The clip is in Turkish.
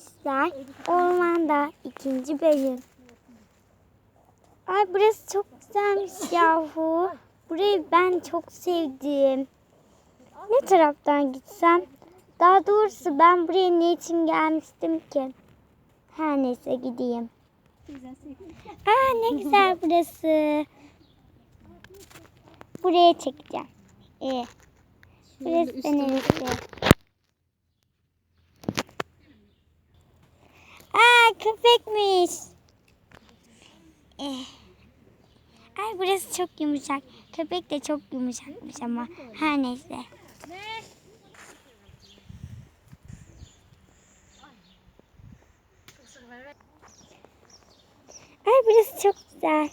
Minişler, ormanda 2. bölüm. Ay burası çok güzelmiş yahu. Burayı ben çok sevdim. Ne taraftan gitsem? Daha doğrusu ben buraya ne için gelmiştim ki? Her neyse gideyim. Aa ne güzel burası. Buraya çekeceğim. Burası da neresi? Aa köpekmiş. Ay burası çok yumuşak. Köpek de çok yumuşakmış ama her neyse. Ay burası çok güzel.